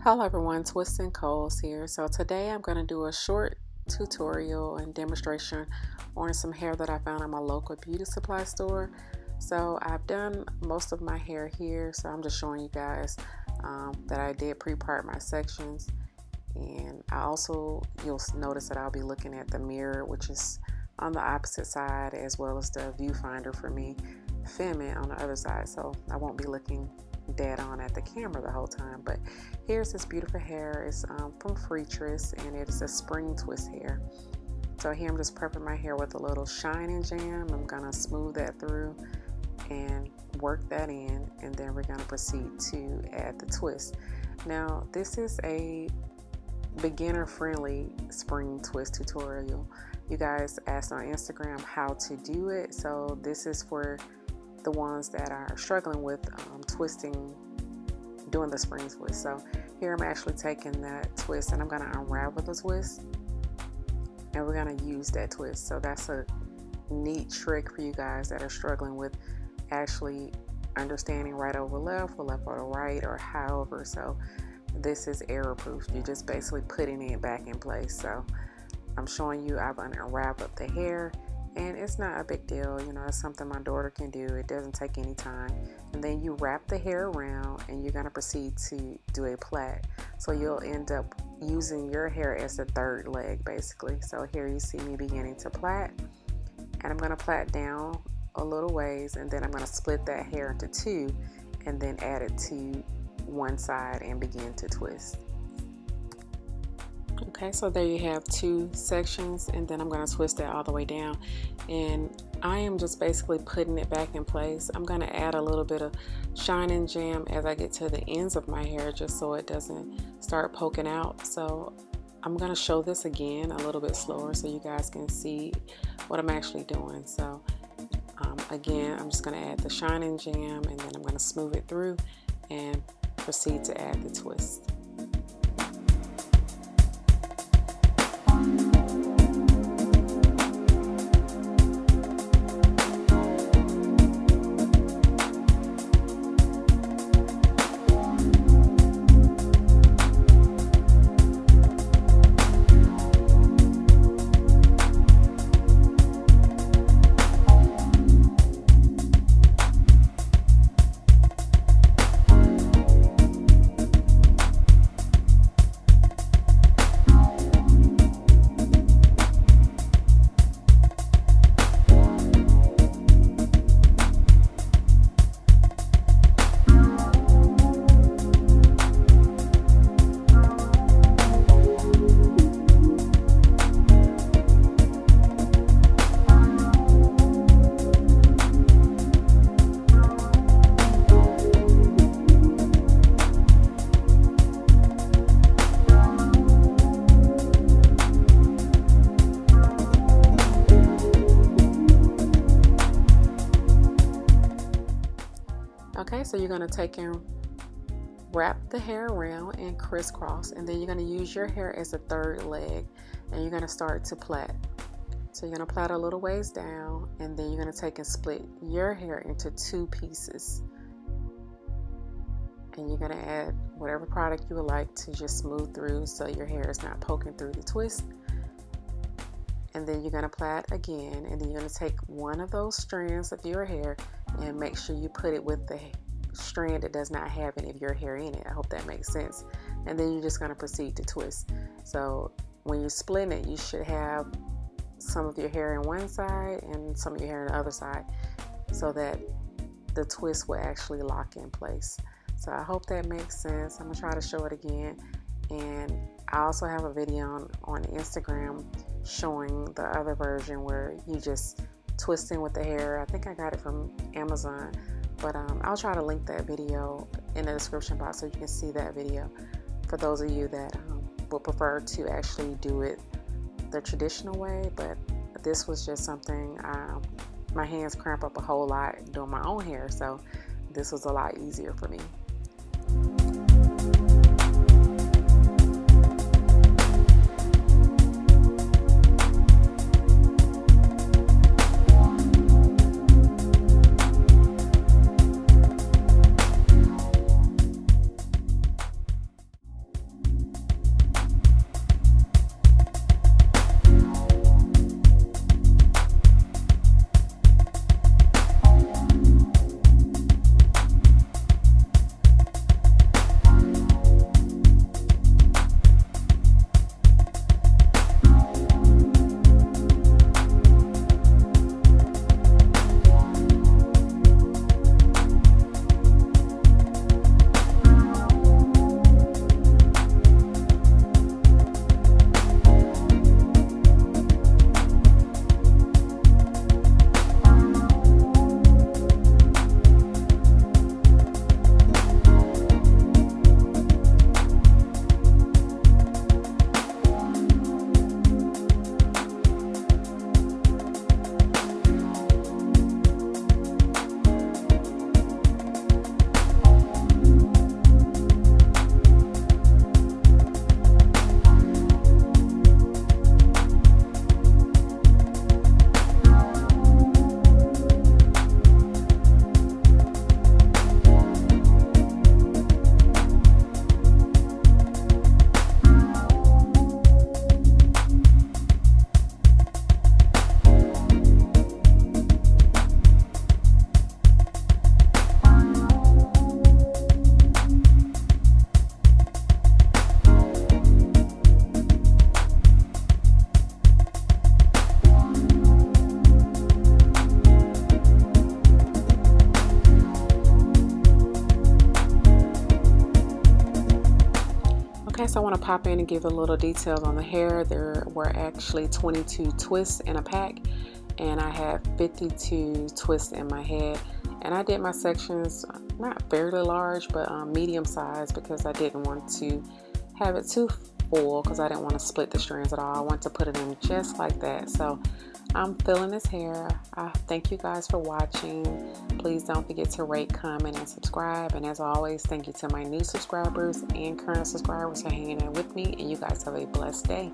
Hello everyone, TwistNCoils here. So today I'm going to do a short tutorial and demonstration on some hair that I found at my local beauty supply store. So I've done most of my hair here, so I'm just showing you guys that I did pre-part my sections. And you'll notice that I'll be looking at the mirror, which is on the opposite side, as well as the viewfinder for me filming on the other side. So I won't be looking dead on at the camera the whole time. But here's this beautiful hair. It's from Free Twist, and it is a spring twist hair. So here I'm just prepping my hair with a little shining jam. I'm gonna smooth that through and work that in, and then we're gonna proceed to add the twist. Now this is a beginner friendly spring twist tutorial. You guys asked on Instagram how to do it, so this is for the ones that are struggling with doing the spring twist. So here I'm actually taking that twist and I'm going to unravel the twist, and we're going to use that twist. So that's a neat trick for you guys that are struggling with actually understanding right over left or left over right or however. So this is error proof. You're just basically putting it back in place. So I'm showing you I've unraveled the hair, and it's not a big deal. You know, it's something my daughter can do. It doesn't take any time. And then you wrap the hair around and you're gonna proceed to do a plait. So you'll end up using your hair as the third leg basically. So here you see me beginning to plait, and I'm gonna plait down a little ways, and then I'm gonna split that hair into two and then add it to one side and begin to twist. Okay, so there you have two sections, and then I'm going to twist that all the way down, and I am just basically putting it back in place. I'm going to add a little bit of shining jam as I get to the ends of my hair, just so it doesn't start poking out. So I'm going to show this again a little bit slower so you guys can see what I'm actually doing. So again, I'm just going to add the shining jam, and then I'm going to smooth it through and proceed to add the twist. Okay, so you're going to take and wrap the hair around and crisscross, and then you're going to use your hair as a third leg, and you're going to start to plait. So you're going to plait a little ways down, and then you're going to take and split your hair into two pieces, and you're going to add whatever product you would like to just smooth through so your hair is not poking through the twist. And then you're going to plait again, and then you're going to take one of those strands of your hair and make sure you put it with the strand that does not have any of your hair in it. I hope that makes sense. And then you're just going to proceed to twist. So when you're splitting it, you should have some of your hair in one side and some of your hair on the other side, so that the twist will actually lock in place. So I hope that makes sense. I'm going to try to show it again. And I also have a video on Instagram showing the other version where you just twisting with the hair. I think I got it from Amazon, but I'll try to link that video in the description box so you can see that video for those of you that would prefer to actually do it the traditional way. But this was just something, my hands cramp up a whole lot doing my own hair, so this was a lot easier for me. Okay, so I want to pop in and give a little details on the hair. There were actually 22 twists in a pack, and I have 52 twists in my head. And I did my sections not fairly large, but medium size, because I didn't want to have it too full, because I didn't want to split the strands at all. I want to put it in just like that. So I'm feeling this hair. I thank you guys for watching. Please don't forget to rate, comment, and subscribe. And as always, thank you to my new subscribers and current subscribers for hanging out with me. And you guys have a blessed day.